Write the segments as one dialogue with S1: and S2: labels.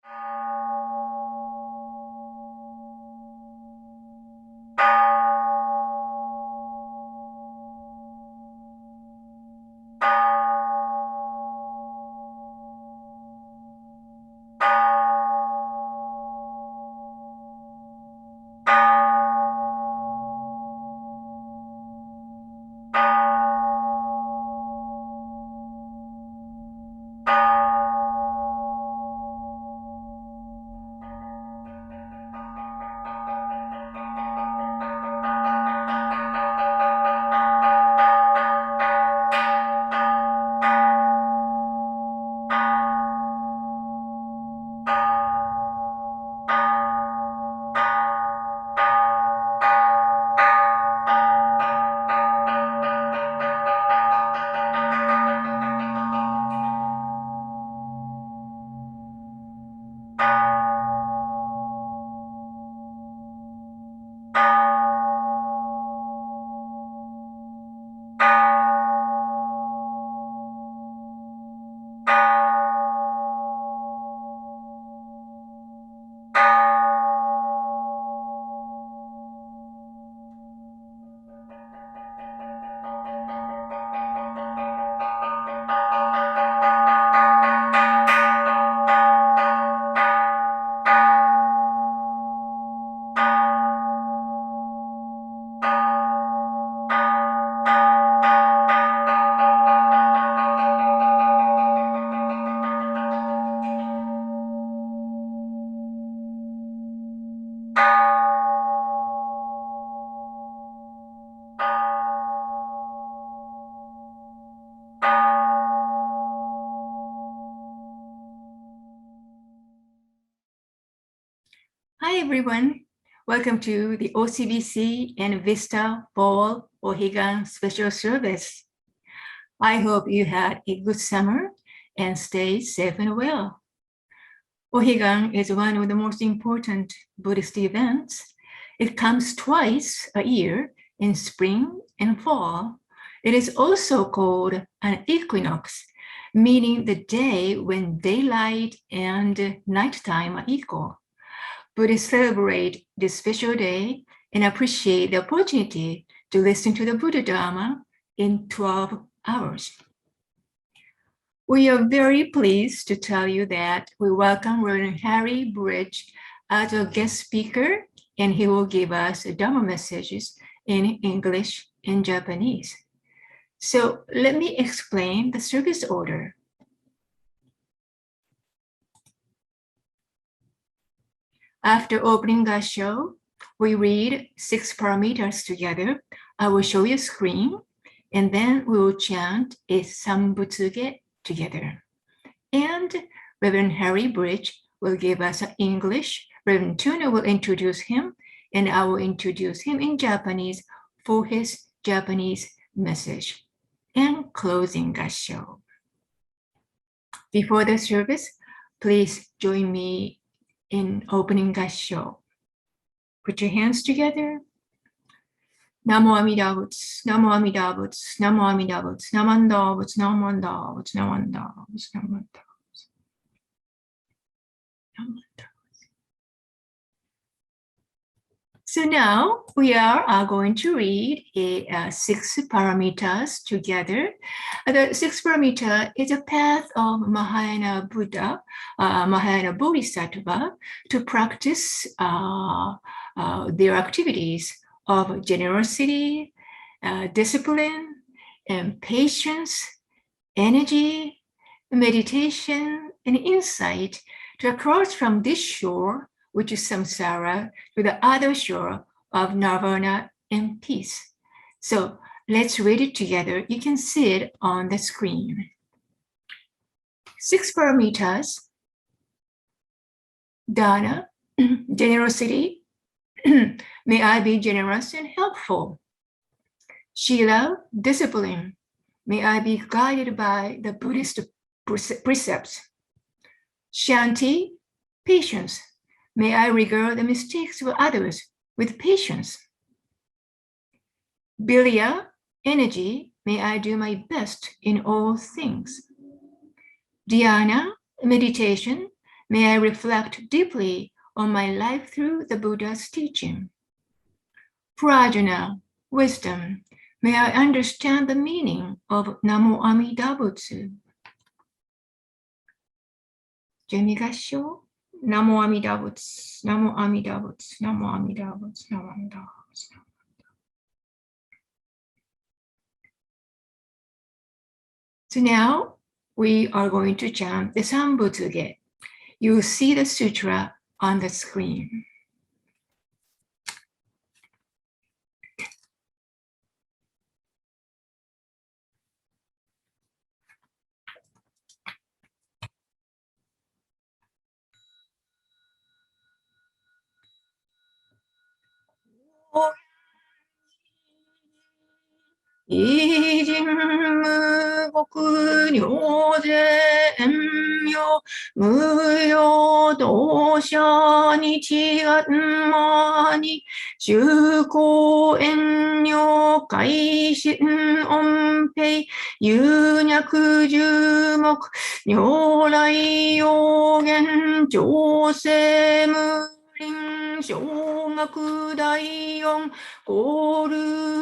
S1: Hi, everyone. Welcome to the OCBC and Vista Fall Ohigan Special Service. I hope you had a good summer and stay safe and well. Ohigan is one of the most important Buddhist events. It comes twice a year in spring and fall. It is also called an equinox, meaning the day when daylight and nighttime are equal. Buddhists celebrate this special day and appreciate the opportunity to listen to the Buddha Dharma in 12 hours. We are very pleased to tell you that we welcome Reverend Harry Bridge as a guest speaker, and he will give us Dharma messages in English and Japanese. So let me explain the service order. After opening Gassho, we read 6 parameters together. I will show you a screen, and then we will chant a Sambutsuge together. And Reverend Harry Bridge will give us English. Reverend Tuna will introduce him, and I will introduce him in Japanese for his Japanese message. And closing Gassho. Before the service, please join me in opening Gassho. Put your hands together. Namo Amida Butsu, Namo Amida Butsu, Namo Amida Butsu, Namanda Butsu, Namanda Butsu, Namanda Butsu, Namanda Butsu, Namanda. So now we are going to read 6 parameters together. The 6 parameter is a path of Mahayana Buddha, Mahayana Bodhisattva, to practice their activities of generosity, discipline, and patience, energy, meditation, and insight to cross from this shore, which is samsara, to the other shore of nirvana and peace. So let's read it together. You can see it on the screen. 6 parameters: dana, generosity. May I be generous and helpful. Shila, discipline. May I be guided by the Buddhist precepts. Shanti, patience. May I regard the mistakes of others with patience. Virya, energy. May I do my best in all things. Dhyana, meditation. May I reflect deeply on my life through the Buddha's teaching. Prajna, wisdom, may I understand the meaning of Namo Amida Butsu. Jemi Gasho, Namo Amida Butsu, Namo Amida Butsu, Namo Amida Butsu, Namo Amida Butsu. So now we are going to chant the Sambutsuge. You see the sutra on the screen. 이진무곡뇨禅妙無用道者に違まに修行遠慮改心音平有脈十目如来要言調整無輪小学第四ゴー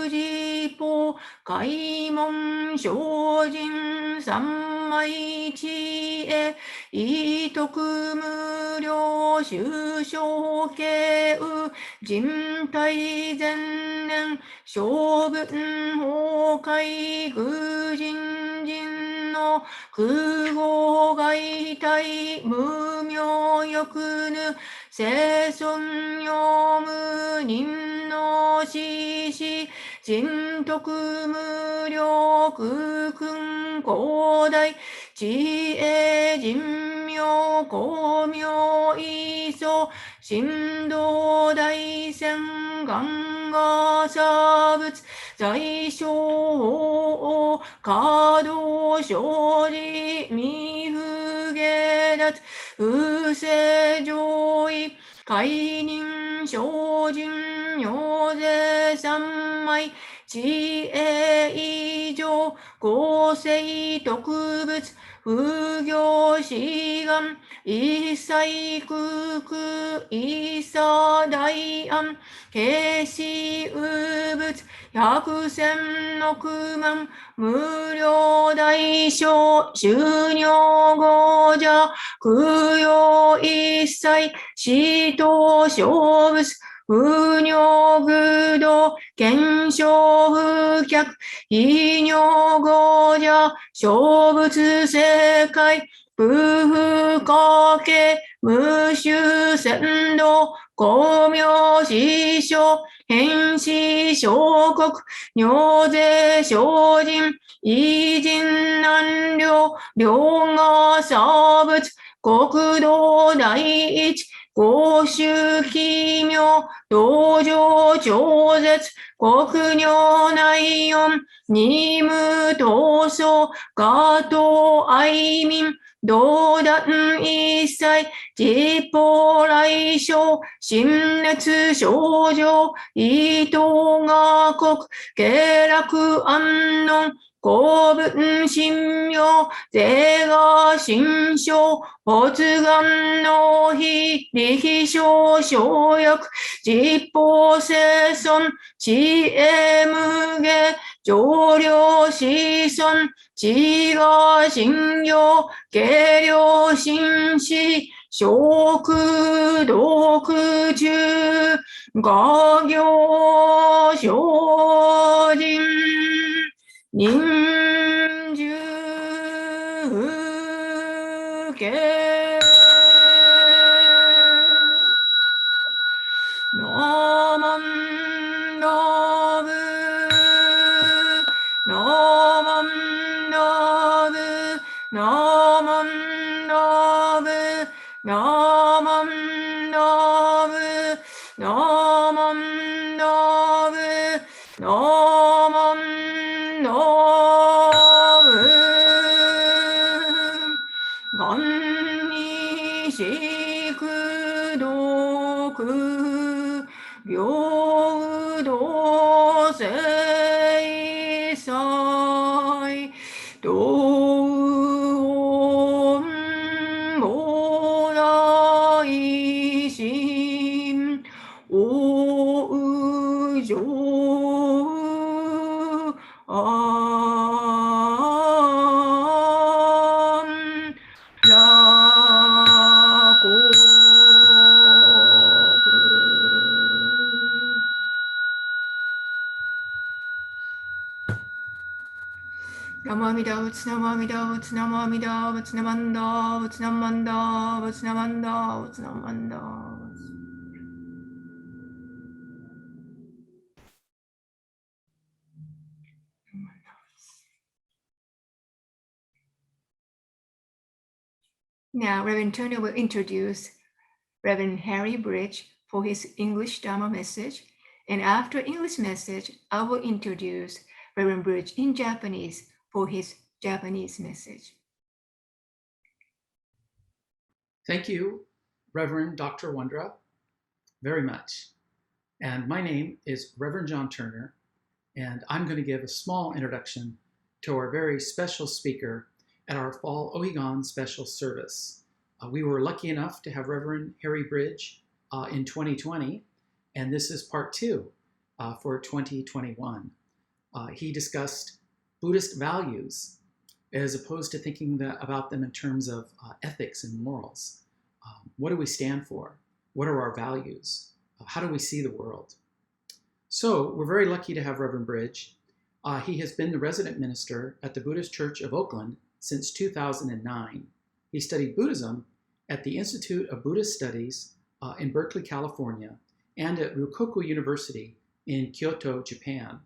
S1: ル寺法開門精進三昧知恵意徳無量修正慶右人体前年小文崩壊愚人人の空語外体無明欲ぬ生存用無人の死死人徳無量空訓広大知恵人妙光明意相神道大仙願が差仏在所華道生じ未不下脱不正上位解任精進尿税三昧知恵以上公正特別不行志願一切空空一切大安慶死無物百千億万無料大小収入語者供養一切死と小物不尿愚道検証不客異尿語者小物正解不不可計無臭鮮道光明師匠変死小国尿税精進異人難量量が差物国道第一公衆奇妙道場超絶国尿内音二無闘争ガト愛民道断一切実法来生心熱症状意図が国下落安穏公文神妙税が心象発願の非力小小薬実法生存知恵無下上量子孫知が信用計量心死食毒中画行精進人寿系ナマンダブナマンダブナマンダブナマンダブナマンダブナマンダブ願にしくどく平等正祭道音菩 Amida, Butsu Namo Amida, Butsu Namo Amida, Butsu Namanda, Butsu Namanda, Butsu Namanda, Butsu Namanda. Now, Reverend Tony will introduce Reverend Harry Bridge for his English Dharma message. And after English message, I will introduce Reverend Bridge in Japanese for his Japanese message.
S2: Thank you, Reverend Dr. Wondra, very much. And my name is Reverend John Turner, and I'm going to give a small introduction to our very special speaker at our Fall Ohigan special service. We were lucky enough to have Reverend Harry Bridge in 2020, and this is part 2 for 2021. He discussed Buddhist values as opposed to thinking about them in terms of ethics and morals. What do we stand for? What are our values? How do we see the world? So we're very lucky to have Reverend Bridge. He has been the resident minister at the Buddhist Church of Oakland since 2009. He studied Buddhism at the Institute of Buddhist Studies in Berkeley, California, and at Rukoku University in Kyoto, Japan.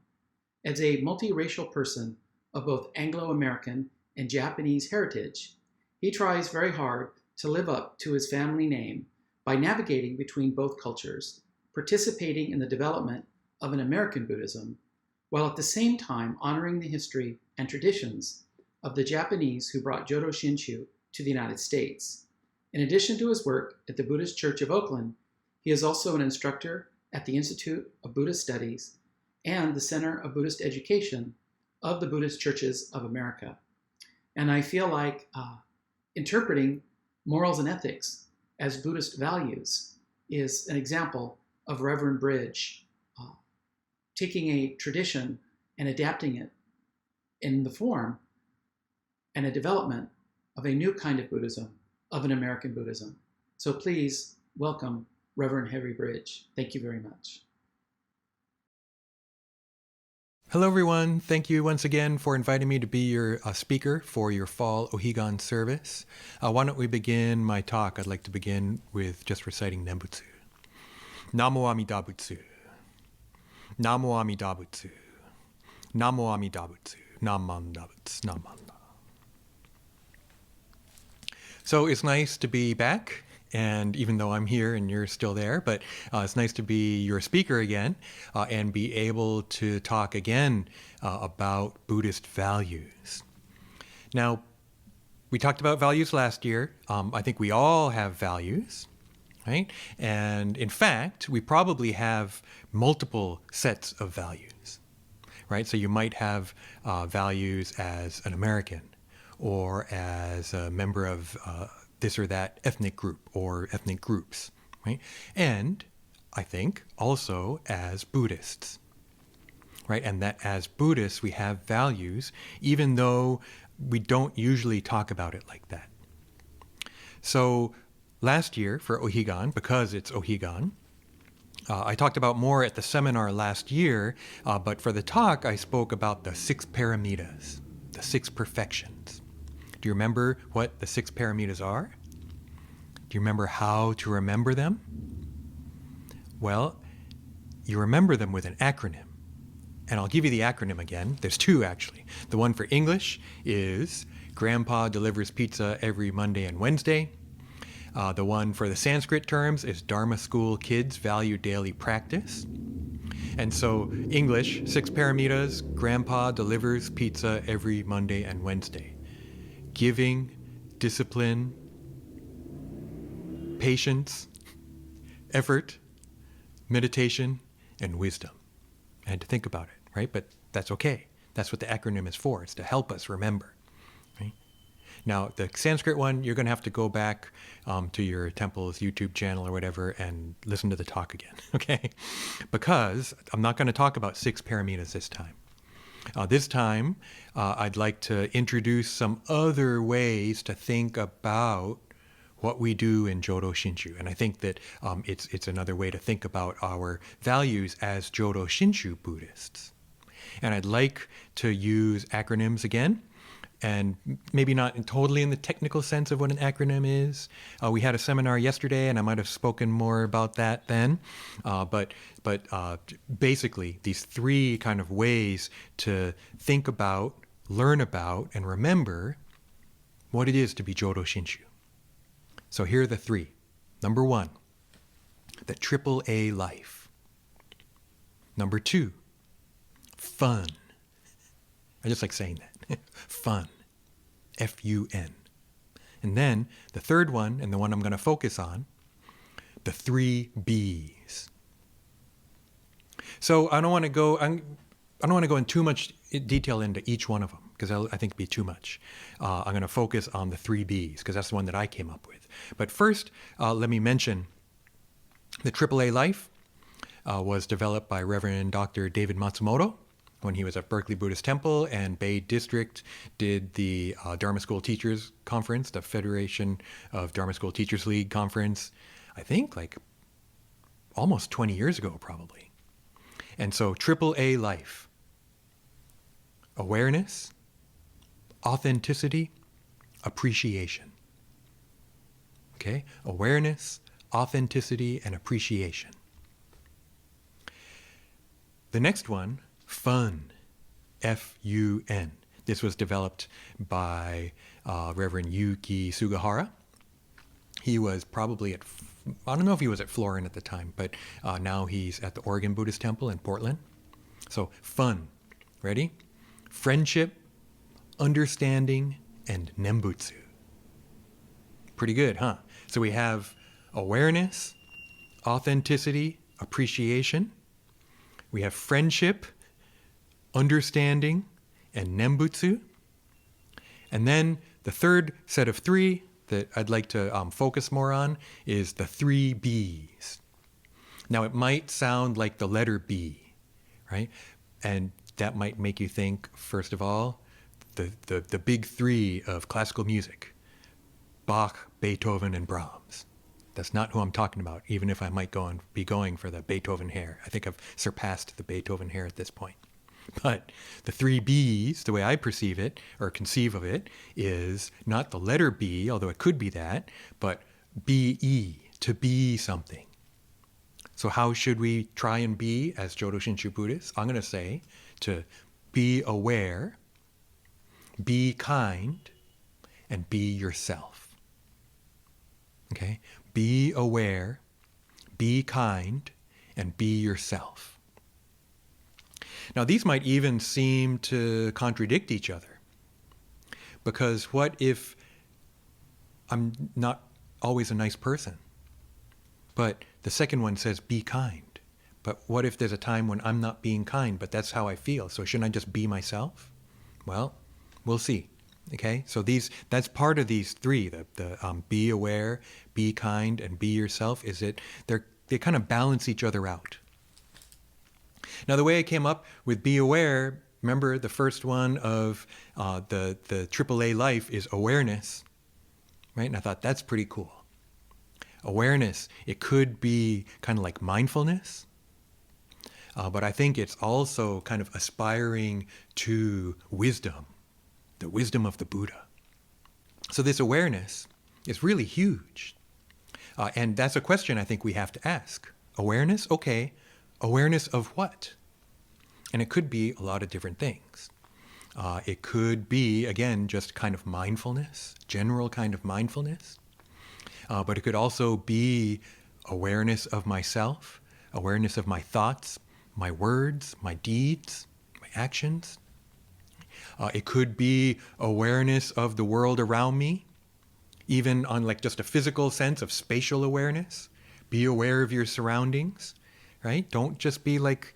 S2: As a multiracial person of both Anglo-American and Japanese heritage, he tries very hard to live up to his family name by navigating between both cultures, participating in the development of an American Buddhism, while at the same time honoring the history and traditions of the Japanese who brought Jodo Shinshu to the United States. In addition to his work at the Buddhist Church of Oakland, he is also an instructor at the Institute of Buddhist Studies and the Center of Buddhist Education of the Buddhist Churches of America. And I feel like interpreting morals and ethics as Buddhist values is an example of Reverend Bridge taking a tradition and adapting it in the form and a development of a new kind of Buddhism, of an American Buddhism. So please welcome Reverend Harry Bridge. Thank you very much.
S3: Hello, everyone. Thank you once again for inviting me to be your speaker for your Fall Ohigan service. Why don't we begin my talk? I'd like to begin with just reciting Nembutsu. Namo Amida Butsu. Namo Amida Butsu. Namo Amida Butsu. Namanda Butsu. Namanda. So it's nice to be back. And even though I'm here and you're still there, but it's nice to be your speaker again and be able to talk again about Buddhist values. Now, we talked about values last year. I think we all have values, right? And in fact, we probably have multiple sets of values, right? So you might have values as an American or as a member of this or that ethnic group or ethnic groups, right? And I think also as Buddhists, right? And that as Buddhists, we have values, even though we don't usually talk about it like that. So last year for Ohigan, because it's Ohigan, I talked about more at the seminar last year, but for the talk, I spoke about the 6 paramitas, the 6 perfections. Do you remember what the 6 paramitas are? Do you remember how to remember them? Well, you remember them with an acronym. And I'll give you the acronym again. There's 2 actually. The one for English is Grandpa delivers pizza every Monday and Wednesday. The one for the Sanskrit terms is Dharma School Kids Value Daily Practice. And so English, 6 paramitas, Grandpa delivers pizza every Monday and Wednesday. Giving, discipline, patience, effort, meditation, and wisdom. I had to think about it, right? But that's okay. That's what the acronym is for. It's to help us remember, right? Now, the Sanskrit one, you're going to have to go back to your temple's YouTube channel or whatever and listen to the talk again, okay? Because I'm not going to talk about 6 paramitas this time. This time, I'd like to introduce some other ways to think about what we do in Jodo Shinshu. And I think that it's another way to think about our values as Jodo Shinshu Buddhists. And I'd like to use acronyms again. and maybe not totally in the technical sense of what an acronym is. We had a seminar yesterday, and I might have spoken more about that then. But basically, these three kind of ways to think about, learn about, and remember what it is to be Jodo Shinshu. So here are the three. Number one, the triple A life. Number two, fun. I just like saying that. Fun. F-U-N. And then the third one, and the one I'm going to focus on, the 3 B's. So I don't want to go in too much detail into each one of them, because I think it'd be too much. I'm going to focus on the 3 B's, because that's the one that I came up with. But first, let me mention the AAA Life was developed by Reverend Dr. David Matsumoto when he was at Berkeley Buddhist Temple, and Bay District did the Dharma School Teachers Conference, the Federation of Dharma School Teachers League Conference, I think like almost 20 years ago, probably. And so AAA Life, awareness, authenticity, appreciation. Okay? Awareness, authenticity, and appreciation. The next one, fun, F-U-N. This was developed by Reverend Yuki Sugahara. He was probably I don't know if he was at Florin at the time, but now he's at the Oregon Buddhist Temple in Portland. So fun, ready? Friendship, understanding, and nembutsu. Pretty good, huh? So we have awareness, authenticity, appreciation. We have friendship, understanding, and nembutsu. And then the third set of 3 that I'd like to focus more on is the 3 B's. Now, it might sound like the letter B, right? And that might make you think, first of all, the big 3 of classical music, Bach, Beethoven, and Brahms. That's not who I'm talking about, even if I might be going for the Beethoven hair. I think I've surpassed the Beethoven hair at this point. But the 3 B's, the way I perceive it or conceive of it, is not the letter B, although it could be that, but B-E, to be something. So how should we try and be as Jodo Shinshu Buddhists? I'm going to say to be aware, be kind, and be yourself. Okay? Be aware, be kind, and be yourself. Now, these might even seem to contradict each other, because what if I'm not always a nice person? But the second one says be kind. But what if there's a time when I'm not being kind, but that's how I feel? So shouldn't I just be myself? Well, we'll see. Okay, so that's part of these 3, the be aware, be kind, and be yourself, is that they kind of balance each other out. Now, the way I came up with be aware, remember the first one of the AAA Life is awareness, right? And I thought that's pretty cool. Awareness, it could be kind of like mindfulness, but I think it's also kind of aspiring to wisdom, the wisdom of the Buddha. So this awareness is really huge. And that's a question I think we have to ask. Awareness? Okay. Awareness of what? And it could be a lot of different things. It could be, again, just kind of mindfulness, general kind of mindfulness. But it could also be awareness of myself, awareness of my thoughts, my words, my deeds, my actions. It could be awareness of the world around me, even on like just a physical sense of spatial awareness. Be aware of your surroundings. Right? Don't just be like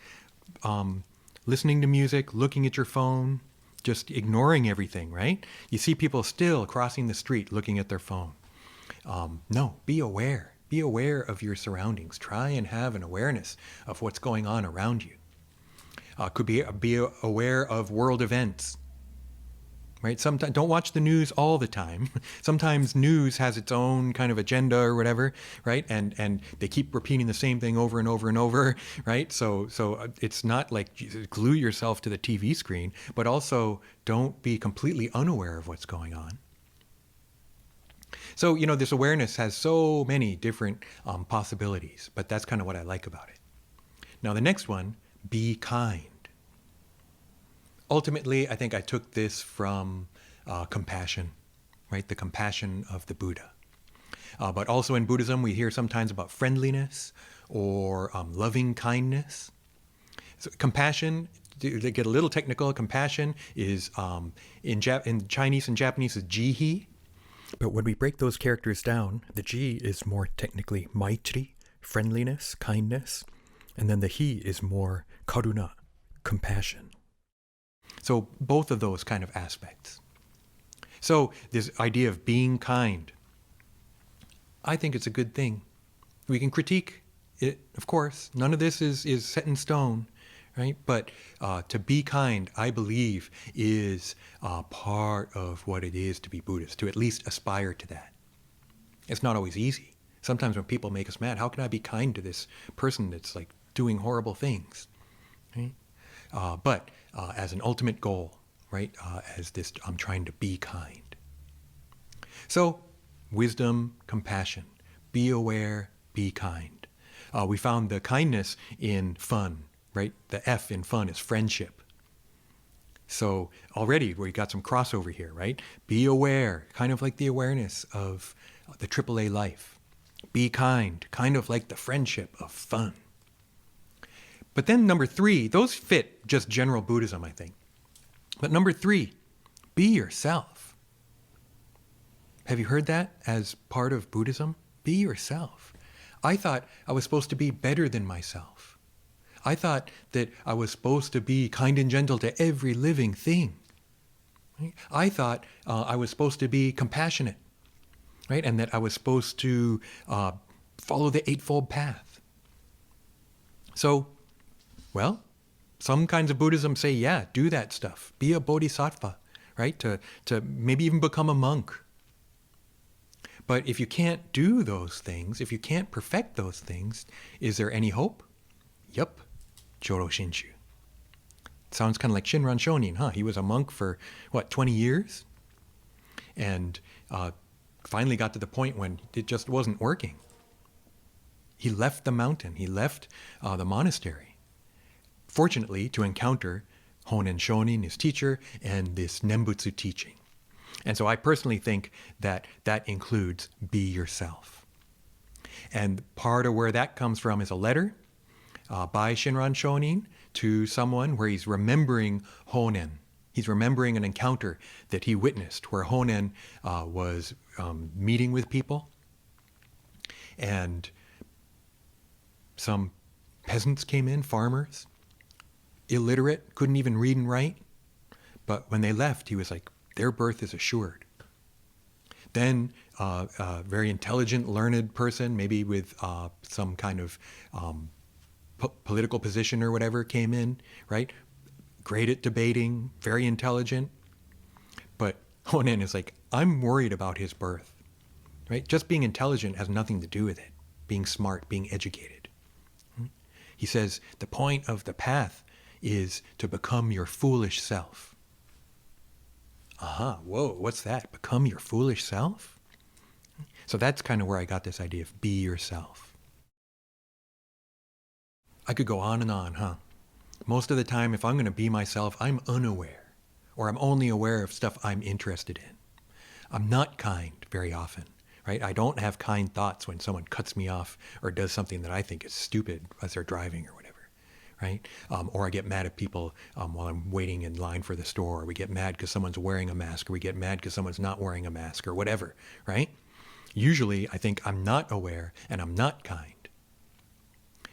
S3: listening to music, looking at your phone, just ignoring everything, right? You see people still crossing the street looking at their phone. No, be aware. Be aware of your surroundings. Try and have an awareness of what's going on around you. Could be aware of world events. right? Sometimes don't watch the news all the time. Sometimes news has its own kind of agenda or whatever, right? And they keep repeating the same thing over and over and over, right? So it's not like glue yourself to the TV screen, but also don't be completely unaware of what's going on. So, this awareness has so many different possibilities, but that's kind of what I like about it. Now, the next one, be kind. Ultimately, I think I took this from compassion, right? The compassion of the Buddha. But also in Buddhism, we hear sometimes about friendliness or loving kindness. So compassion, to get a little technical, compassion is in Chinese and Japanese is jihi. But when we break those characters down, the ji is more technically maitri, friendliness, kindness, and then the hi is more karuna, compassion. So both of those kind of aspects. So this idea of being kind, I think it's a good thing. We can critique it, of course. None of this is set in stone, right? But to be kind, I believe, is part of what it is to be Buddhist, to at least aspire to that. It's not always easy. Sometimes when people make us mad, how can I be kind to this person that's like doing horrible things, right? But as an ultimate goal, right? As this, I'm trying to be kind. So, wisdom, compassion, be aware, be kind. We found the kindness in fun, right? The F in fun is friendship. So already we got some crossover here, right? Be aware, kind of like the awareness of the AAA life. Be kind of like the friendship of fun. But then number 3, those fit just general Buddhism, I think. But number 3, be yourself. Have you heard that as part of Buddhism? Be yourself. I thought I was supposed to be better than myself. I thought that I was supposed to be kind and gentle to every living thing. Right? I thought I was supposed to be compassionate, right? And that I was supposed to follow the Eightfold Path. So, well, some kinds of Buddhism say, yeah, do that stuff. Be a bodhisattva, right? To maybe even become a monk. But if you can't do those things, if you can't perfect those things, is there any hope? Yup, Joro Shinshu. Sounds kind of like Shinran Shonin, huh? He was a monk for, 20 years? And finally got to the point when it just wasn't working. He left the mountain. He left the monastery. Fortunately, to encounter Honen Shonin, his teacher, and this Nembutsu teaching. And so I personally think that that includes be yourself. And part of where that comes from is a letter by Shinran Shonin to someone where he's remembering Honen. He's remembering an encounter that he witnessed where Honen was meeting with people. And some peasants came in, farmers, illiterate, couldn't even read and write. But when they left, he was like, their birth is assured. Then a very intelligent, learned person, maybe with some kind of political position or whatever, came in, right? Great at debating, very intelligent. But Honen is like, I'm worried about his birth, right? Just being intelligent has nothing to do with it. Being smart, being educated. He says, the point of the path is to become your foolish self. Whoa, what's that? Become your foolish self? So that's kind of where I got this idea of be yourself. I could go on and on, huh? Most of the time, if I'm going to be myself, I'm unaware, or I'm only aware of stuff I'm interested in. I'm not kind very often, right? I don't have kind thoughts when someone cuts me off or does something that I think is stupid as they're driving or whatever. Right? Or I get mad at people while I'm waiting in line for the store, or we get mad because someone's wearing a mask, or we get mad because someone's not wearing a mask, or whatever, right? Usually I think I'm not aware and I'm not kind.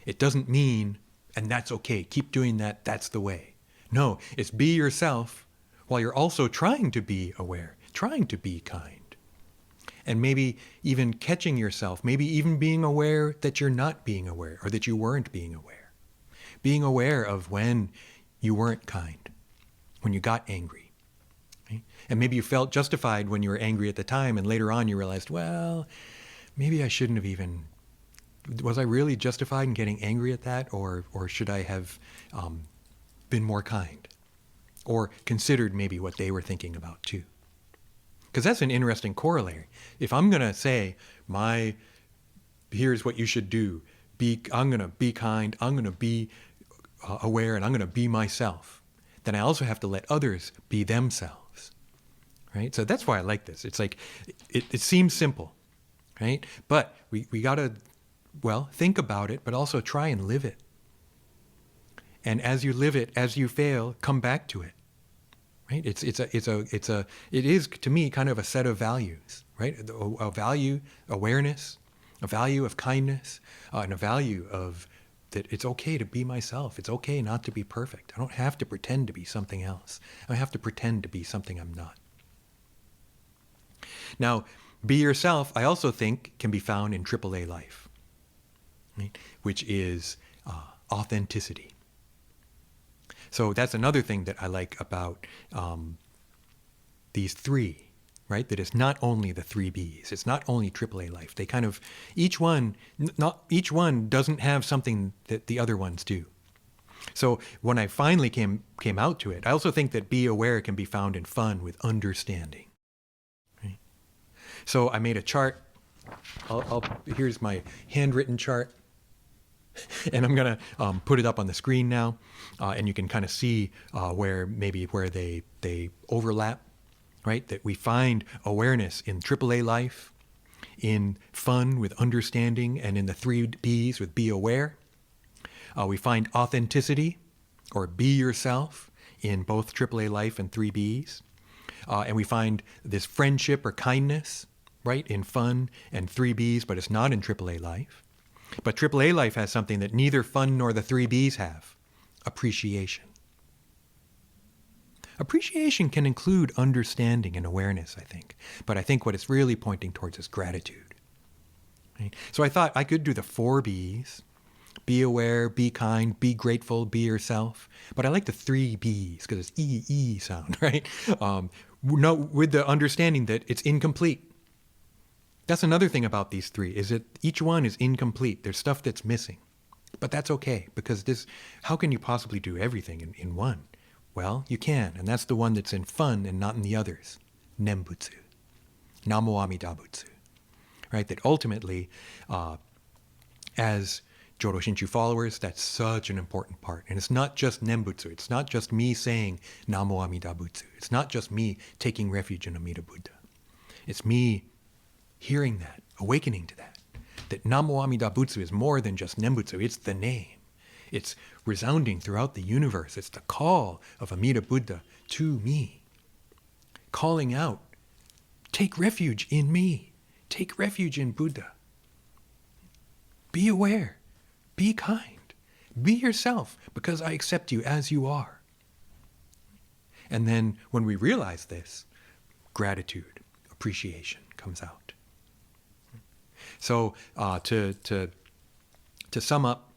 S3: It doesn't mean, and that's okay, keep doing that, that's the way. No, it's be yourself while you're also trying to be aware, trying to be kind. And maybe even catching yourself, maybe even being aware that you're not being aware, or that you weren't being aware. Being aware of when you weren't kind, when you got angry, Right? And maybe you felt justified when you were angry at the time, and later on you realized, well, maybe I shouldn't have even. Was I really justified in getting angry at that, or should I have been more kind, or considered maybe what they were thinking about too? Because that's an interesting corollary. If I'm going to say, here's what you should do, I'm going to be kind, I'm going to be aware, and I'm going to be myself, then I also have to let others be themselves, right? So that's why I like this. It's like, it seems simple, right? But we got to, think about it, but also try and live it. And as you live it, as you fail, come back to it. Right? It is to me kind of a set of values, right? A value, awareness, a value of kindness, and a value of that it's okay to be myself. It's okay not to be perfect. I don't have to pretend to be something else. I have to pretend to be something I'm not. Now, be yourself, I also think, can be found in AAA life, right? Which is authenticity. So that's another thing that I like about these three, right? That it's not only the three Bs. It's not only AAA life. They kind of, each one doesn't have something that the other ones do. So when I finally came out to it, I also think that be aware can be found in fun with understanding. Right? So I made a chart. Here's my handwritten chart. And I'm going to put it up on the screen now, and you can kind of see where they overlap, right? That we find awareness in AAA life, in fun with understanding, and in the three Bs with be aware. We find authenticity, or be yourself, in both AAA life and three Bs. And we find this friendship or kindness, right, in fun and three Bs, but it's not in AAA life. But AAA life has something that neither fun nor the three Bs have: appreciation. Appreciation can include understanding and awareness, I think. But I think what it's really pointing towards is gratitude. Right? So I thought I could do the four Bs: be aware, be kind, be grateful, be yourself. But I like the three Bs because it's E sound, right? With the understanding that it's incomplete. That's another thing about these three, is that each one is incomplete. There's stuff that's missing. But that's okay, because how can you possibly do everything in one? Well, you can, and that's the one that's in fun and not in the others. Nembutsu. Namo Amida Butsu. Right? That ultimately, as Jodo Shinshu followers, that's such an important part. And it's not just Nembutsu. It's not just me saying Namo Amida Butsu. It's not just me taking refuge in Amida Buddha. It's me hearing that, awakening to that Namo Amida Butsu is more than just Nembutsu. It's the name. It's resounding throughout the universe. It's the call of Amida Buddha to me, calling out, take refuge in me, take refuge in Buddha. Be aware, be kind, be yourself, because I accept you as you are. And then when we realize this, gratitude, appreciation comes out. So to sum up,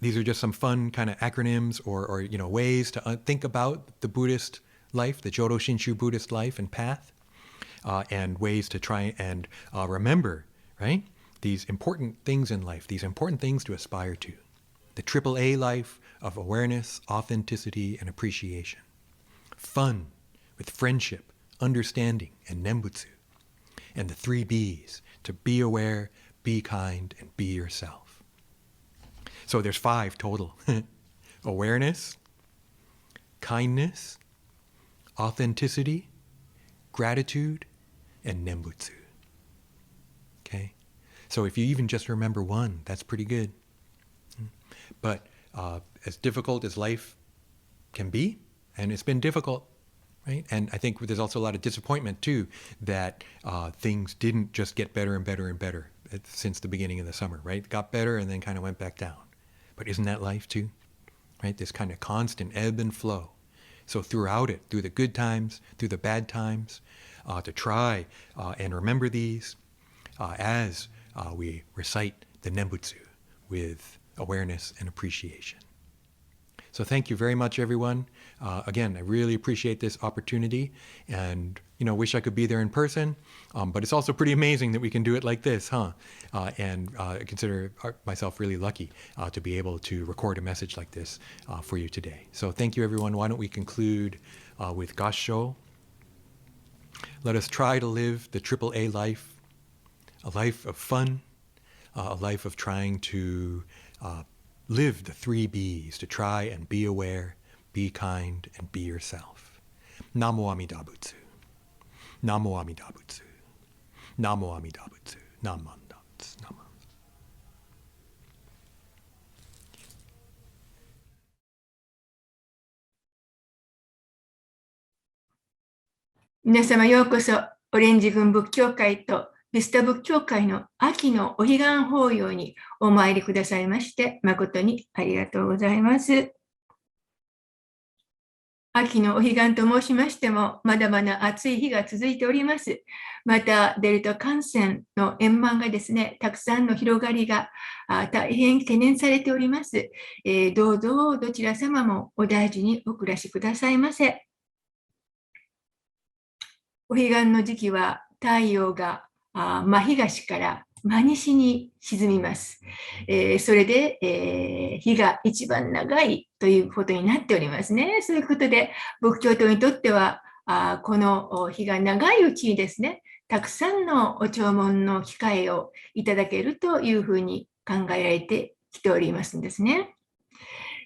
S3: these are just some fun kind of acronyms or ways to think about the Buddhist life, the Jodo Shinshu Buddhist life and path, and ways to try and remember, right, these important things in life, these important things to aspire to. The AAA life of awareness, authenticity, and appreciation. Fun with friendship, understanding, and Nembutsu. And the three Bs, to be aware, be kind, and be yourself. So there's 5 total. Awareness, kindness, authenticity, gratitude, and Nembutsu. Okay? So if you even just remember one, that's pretty good. But as difficult as life can be, and it's been difficult, right? And I think there's also a lot of disappointment too that things didn't just get better and better and better since the beginning of the summer, right? It got better and then kind of went back down. But isn't that life too? Right? This kind of constant ebb and flow. So throughout it, through the good times, through the bad times, to try and remember these as we recite the Nembutsu with awareness and appreciation. So thank you very much, everyone. Again, I really appreciate this opportunity, and wish I could be there in person. But it's also pretty amazing that we can do it like this, huh? And I consider myself really lucky to be able to record a message like this for you today. So thank you, everyone. Why don't we conclude with Gassho? Let us try to live the AAA life, a life of fun, a life of trying to live the 3 B's, to try and be aware, be kind, and be yourself. Namo Amida Butsu. Namo Amida Butsu. Namo Amida Butsu. Namanda Butsu. Namanda.
S1: 皆様ようこそオレンジ郡仏教会とビスタ仏教会の秋のお彼岸法要にお参りくださいまして誠にありがとうございます。秋のお彼岸と申しましてもまだまだ暑い日が続いております。またデルタ感染の円満がですね、たくさんの広がりが大変懸念されております。どうぞどちら様もお大事にお暮らしくださいませ。お彼岸の時期は太陽が真東から真西に沈みます。それで、日が一番長いということになっておりますね。そういうことで仏教徒にとってはこの日が長いうちにですね、たくさんのお弔問の機会をいただけるというふうに考えられてきておりますんですね。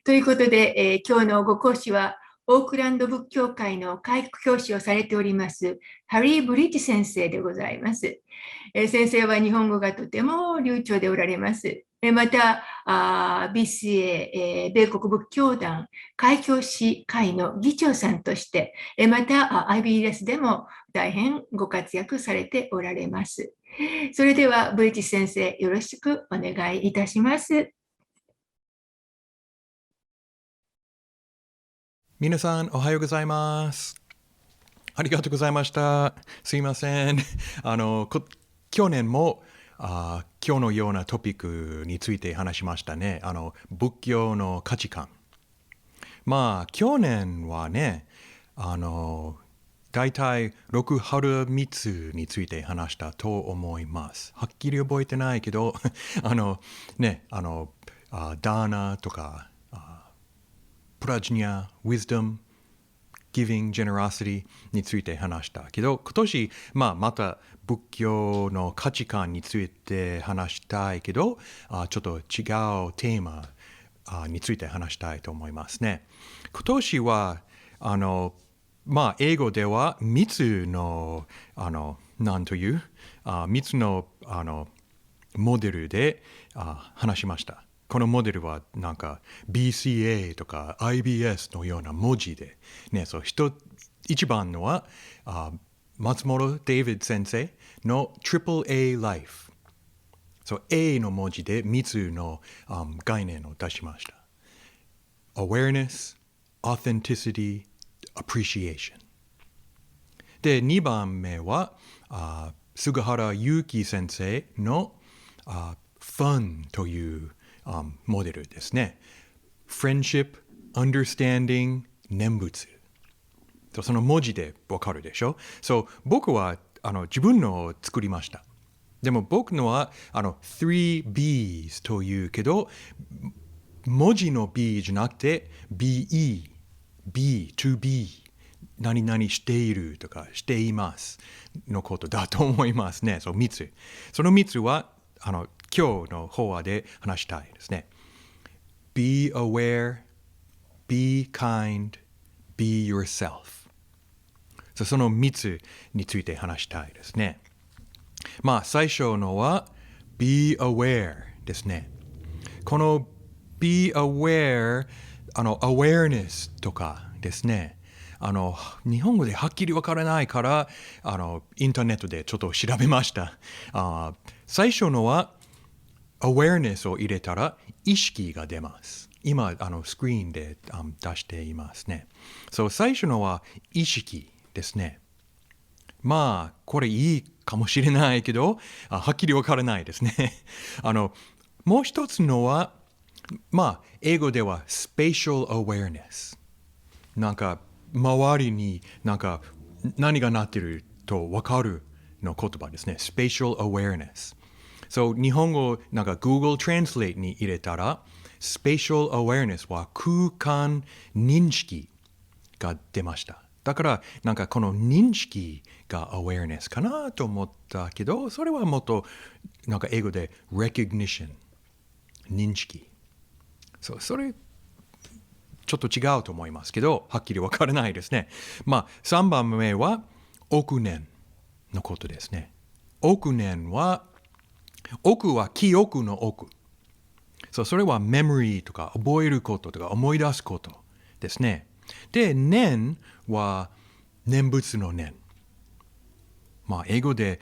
S1: ということで、今日のご講師はオークランド仏教会の開国教師をされておりますハリー・ブリッジ先生でございます。先生は日本語がとても流暢でおられます。また、BCA、米国仏教団開教師会の議長さんとして、また IBS でも大変ご活躍されておられます。それでは、ブリッジ先生、よろしくお願いいたします。
S3: 皆さん、おはようございます。ありがとうございました。すいません。去年も今日のようなトピックについて話しましたね。仏教の価値観。去年はね、だいたい6春3について話したと思います。はっきり覚えてないけど、ダーナとか、プラジニア、wisdom、giving、generosity について話したけど、今年、また仏教の価値観について話したいけど、ちょっと違うテーマについて話したいと思いますね。今年は、英語では密の、なんという、密の、モデルで話しました。このモデルはなんか BCA とか IBS のような文字で、ね、一番のは松本デイビッド先生の AAA Life。A の文字で密の、概念を出しました。Awareness, Authenticity, Appreciation。で、2番目は菅原祐樹先生の、Fun というモデルですね。Friendship, Understanding, 念仏。その文字でわかるでしょ。僕は自分のを作りました。でも僕のは3 B's というけど、文字の B じゃなくて BE、B、to be、何々しているとかしていますのことだと思いますね。3つ。その3つは今日の法話で話したいですね。Be aware, be kind, be yourself。その3つについて話したいですね。最初のは be aware ですね。この be aware、awareness とかですね。日本語ではっきりわからないからインターネットでちょっと調べました。最初のはawareness を入れたら意識が出ます。今スクリーンで出していますね。最初のは意識ですね。これいいかもしれないけどはっきりわからないですね。もう一つのはまあ、英語では spatial awareness。なんか、周りになんか何がなってると分かるの言葉ですね。spatial awareness。そう、日本語なんか Google Translate に入れたら、spatial awareness は空間認識が出ました。だから、なんかこの認識が awareness かなと思ったけど、それはもっとなんか英語で recognition、認識。そう、それちょっと違うと思いますけど、はっきりわからないですね。まあ、3番目は億年のことですね。億年は、億は記憶の億。そう、それは memory とか覚えることとか思い出すことですね。で、年は念仏の念。まあ、英語で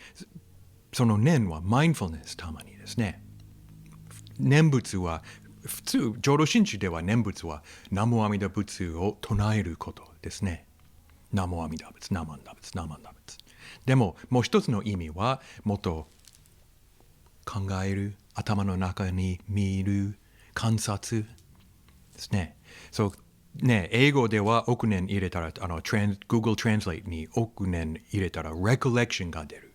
S3: その念は mindfulness たまにですね。念仏は普通、浄土真宗では念仏は南無阿弥陀仏を唱えることですね。南無阿弥陀仏、南無阿弥陀仏、南無阿弥陀仏。でも、もう一つの意味は、もっと考える、頭の中に見る、観察ですね。そうね、英語では億年入れたら、Google Translate に億年入れたら recollection が出る。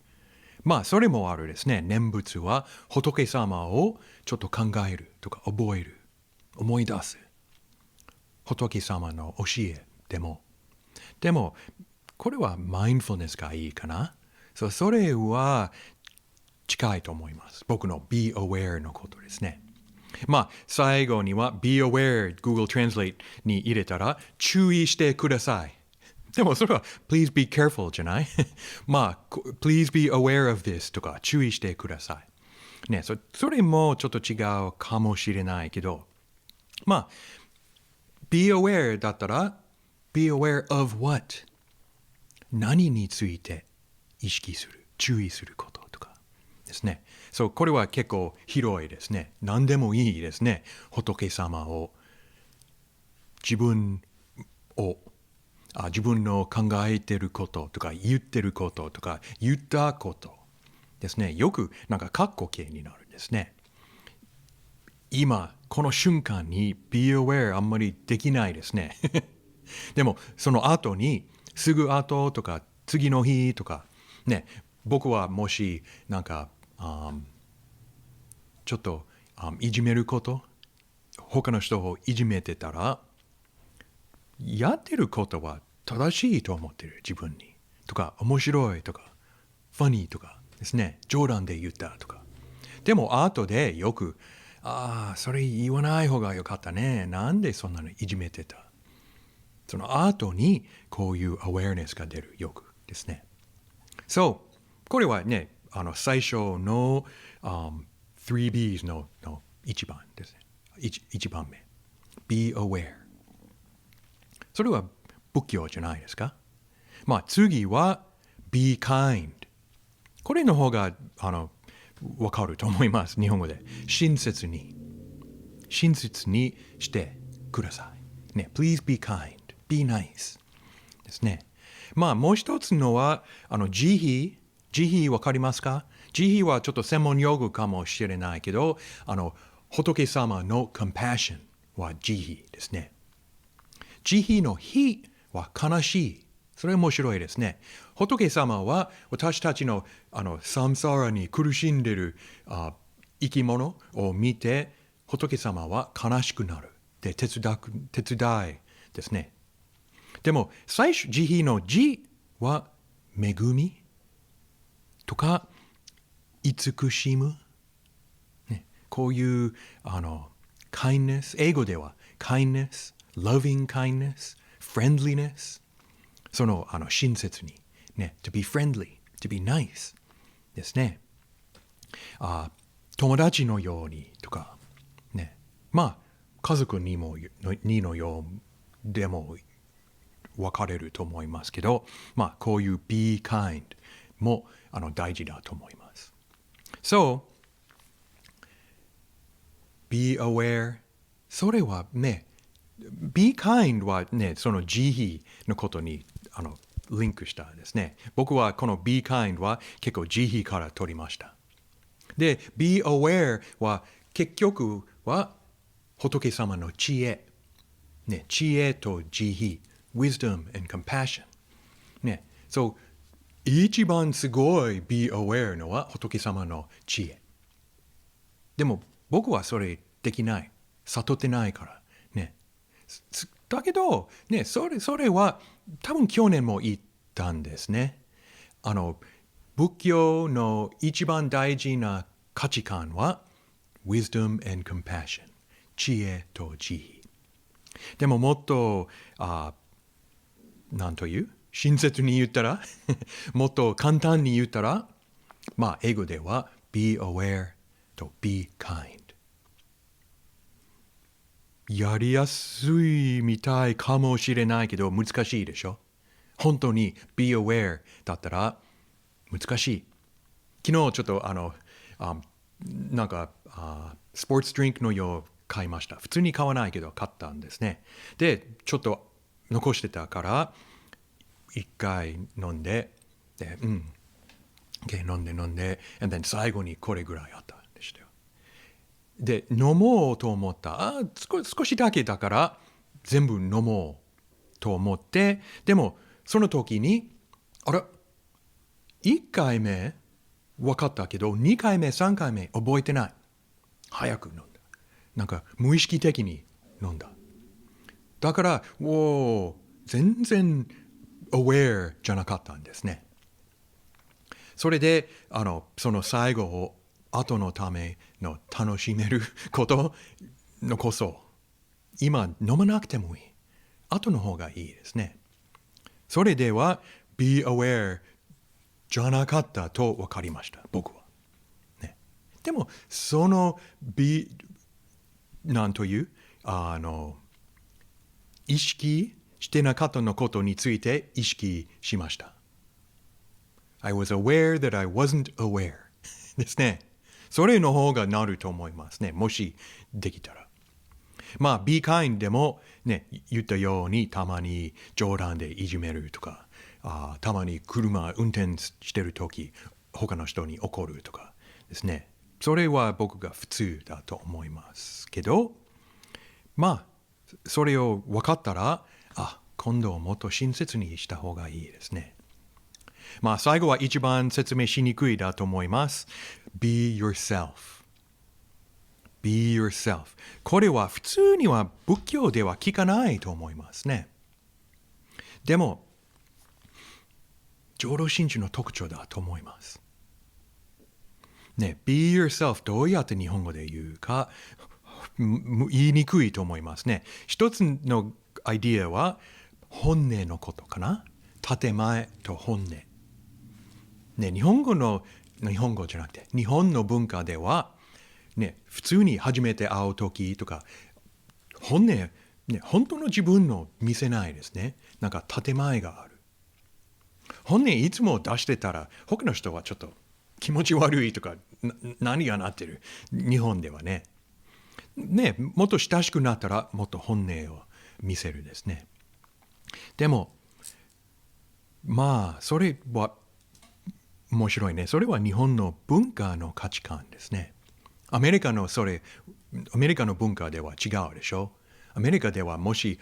S3: まあ、それもあるですね。念仏は仏様をちょっと考えるとか覚える、思い出す。仏様の教えでも。でも、これは mindfulness がいいかな。それは近いと思います。僕の be aware のことですね。まあ、最後には be aware Google Translate に入れたら注意してください。でもそれは please be careful じゃないまあ、please be aware of this とか注意してください。ね、それもちょっと違うかもしれないけど、まあ、be aware だったら be aware of what? 何について意識する、注意することとかですね。そう、これは結構広いですね。何でもいいですね。仏様を、自分の考えてることとか言ってることとか言ったことですね。よくなんか括弧形になるんですね。今、この瞬間に be aware あんまりできないですね。でも、その後に、すぐ後とか、次の日とか、ね、僕はもし、なんか、ちょっと、いじめること、他の人をいじめてたら、やってることは正しいと思ってる、自分に。とか、面白いとか、ファニーとかですね、冗談で言ったとか。でも、後でよく、それ言わない方がよかったね。なんでそんなのいじめてた？その後にこういう awareness が出るよくですね。そう、これはね、最初の、3Bs の1番ですね。1番目。be aware。それは仏教じゃないですか。まあ次は be kind。これの方がわかると思います。日本語で。親切にしてください。ね、please be kind, be nice ですね。まあもう一つのは、慈悲わかりますか？慈悲はちょっと専門用語かもしれないけど、仏様の compassion は慈悲ですね。慈悲の悲は悲しい。それ面白いですね。仏様は私たちのサムサラに苦しんでいる生き物を見て、仏様は悲しくなる。で、手伝いですね。でも、最初、慈悲の慈は恵みとか、慈しむ。ね、こういうkindness、英語では kindness、loving kindness、friendliness、その親切に、ね、to be friendly、to be nice ですね。友達のようにとか、ね、まあ、家族にのようでも分かれると思いますけど、まあ、こういう be kind も大事だと思います。So, be aware それはね、be kind はね、その慈悲のことにリンクしたんですね。僕はこの be kind は結構慈悲から取りました。で、be aware は結局は仏様の知恵。ね、知恵と慈悲。wisdom and compassion。ね、そう、一番すごい be aware のは仏様の知恵。でも僕はそれできない。悟ってないから。ね。だけど、ね、それは多分去年も言ったんですね。仏教の一番大事な価値観は wisdom and compassion。知恵と慈悲。でももっと、なんという親切に言ったらもっと簡単に言ったら、まあ英語では be aware と be kind。やりやすいみたいかもしれないけど難しいでしょ。本当に be aware だったら難しい。昨日ちょっとなんかスポーツドリンクの用買いました。普通に買わないけど買ったんですね。で、ちょっと残してたから一回飲んで、で、飲んで、and then 最後にこれぐらいあったんでしたよ。で、飲もうと思った。少しだけだから全部飲もうと思って、でもその時に、1回目分かったけど、2回目、3回目覚えてない。早く飲んだ。なんか無意識的に飲んだ。だから、全然 aware じゃなかったんですね。それで、その最後を後のための楽しめることのこそ、今飲まなくてもいい。後の方がいいですね。それでは、be aware じゃなかったと分かりました、僕は。ね、でも、そのなんという、意識してなかったのことについて意識しました。I was aware that I wasn't aware ですね。それの方がなると思いますね。もしできたら。まあ、be kind でもね、言ったようにたまに冗談でいじめるとか、たまに車運転してるとき、他の人に怒るとかですね。それは僕が普通だと思いますけど、まあ、それを分かったら、今度もっと親切にした方がいいですね。まあ、最後は一番説明しにくいだと思います。Be yourself。Be yourself。これは普通には仏教では聞かないと思いますね。でも、浄土真宗の特徴だと思います。ね、be yourself どうやって日本語で言うか言いにくいと思いますね。一つのアイディアは本音のことかな。建前と本音。ね、日本語じゃなくて日本の文化では、ね、普通に初めて会う時とか本音、本当の自分の見せないですね。なんか建前がある。本音いつも出してたら他の人はちょっと気持ち悪いとか何がなってる。日本ではね。もっと親しくなったらもっと本音を見せるですね。でもまあそれは面白いね。それは日本の文化の価値観ですね。アメリカの文化では違うでしょ。アメリカではもし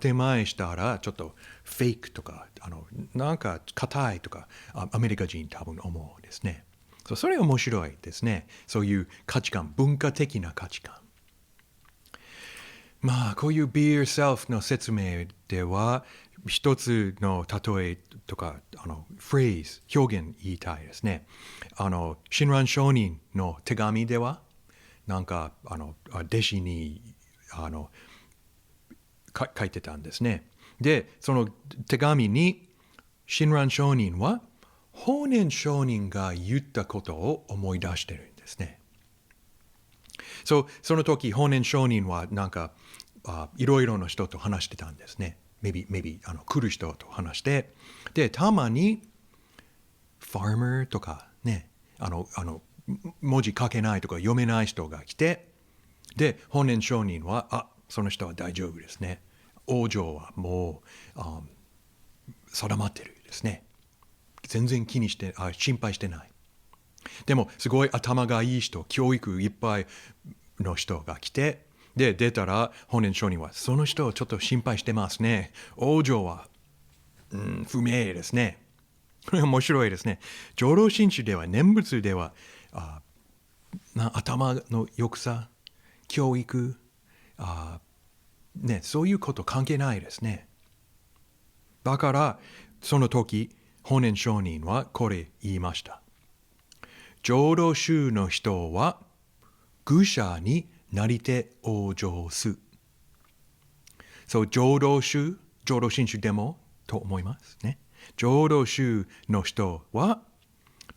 S3: 建前したらちょっとフェイクとかなんか硬いとかアメリカ人多分思うですね。それ面白いですね。そういう価値観、文化的な価値観。まあこういう be yourself の説明では一つの例えとかフレーズ、表現言いたいですね。親鸞上人の手紙ではなんか弟子に書いてたんですね。で、その手紙に親鸞上人は法然上人が言ったことを思い出してるんですね。その時法然上人はなんかいろいろな人と話してたんですね。maybe 来る人と話して、でたまに farmer とかね、文字書けないとか読めない人が来て、で法然上人はその人は大丈夫ですね。往生はもう定まってるですね。全然心配してない。でもすごい頭がいい人、教育いっぱいの人が来て、で、出たら、法然上人は、その人をちょっと心配してますね。往生は、不明ですね。これ面白いですね。浄土真宗では、念仏では、頭の良さ、教育、そういうこと関係ないですね。だから、その時、法然上人はこれ言いました。浄土宗の人は、愚者になりて往生す。そう、浄土宗、浄土真宗でもと思いますね。浄土宗の人は、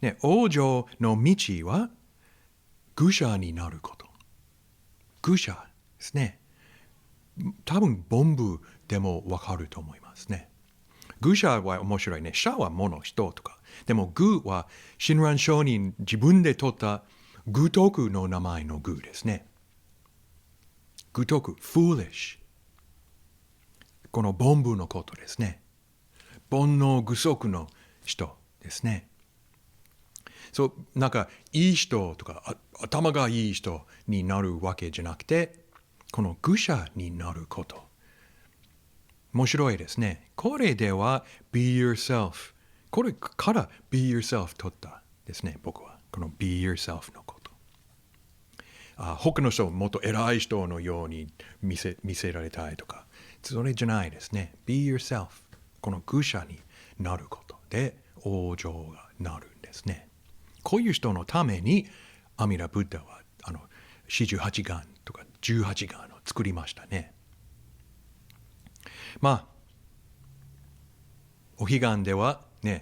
S3: 往生の道は、愚者になること。愚者ですね。多分、凡夫でもわかると思いますね。愚者は面白いね。者は物、人とか。でも、愚は、親鸞上人自分で取った愚徳の名前の愚ですね。愚徳、foolish。この凡夫のことですね。煩悩具足の人ですね。そう、なんか、いい人とか、頭がいい人になるわけじゃなくて、この愚者になること。面白いですね。これでは be yourself。これから be yourself 取ったですね、僕は。この be yourself のこと。他の人、もっと偉い人のように見せられたいとか、それじゃないですね。be yourself。この愚者になることで往生がなるんですね。こういう人のために阿弥陀ブッダは48願とか18願を作りましたね。お彼岸ではね、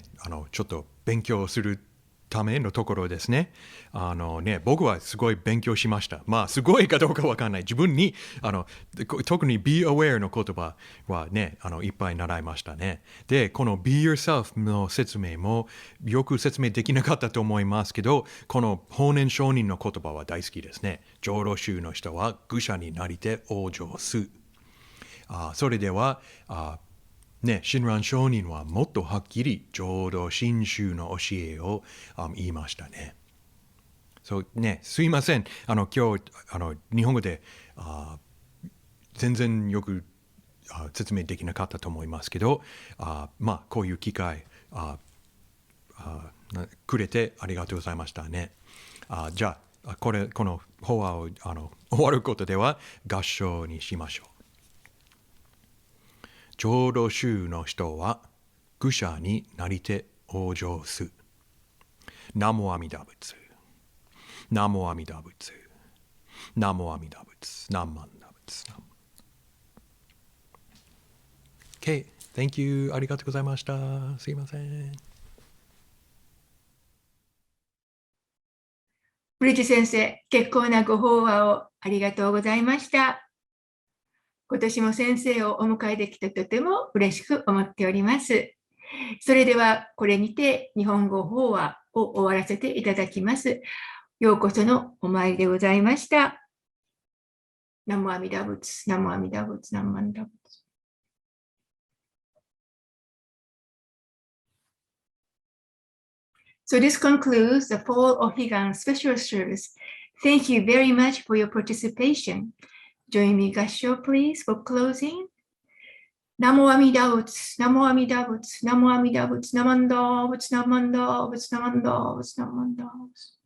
S3: ちょっと勉強するためのところですね。僕はすごい勉強しました。すごいかどうかわかんない。自分に、特に be aware の言葉はね、いっぱい習いましたね。で、この be yourself の説明もよく説明できなかったと思いますけど、この法然上人の言葉は大好きですね。浄土宗の人は愚者になりて往生す。それでは、親鸞上人はもっとはっきり浄土真宗の教えを言いましたね。そうね、すいません。今日日本語で全然よく説明できなかったと思いますけど、こういう機会くれてありがとうございましたね。じゃあこの法話を終わることでは合唱にしましょう。浄土宗の人は愚者になりて往生す。南無阿弥陀仏。南無阿弥陀仏。南無阿弥陀仏。南無阿弥陀仏。Okay, thank you. ありがとうございました。すいません。
S1: ブリッジ先生、結構なご法話をありがとうございました。今年も先生をお迎えできてとても嬉しく思っております。それではこれにて日本語法話を終わらせていただきます。ようこそのお参りでございました。南無阿弥陀仏、南無阿弥陀仏、南無阿弥陀仏。So this concludes the Fall Ohigan special service. Thank you very much for your participation. Join me, Gasho, please, for closing. Namo Amida Butsu, Namo Amida Butsu, Namo Amida Butsu, Namando Butsu, Namando Butsu, Namando Butsu, Namando Butsu.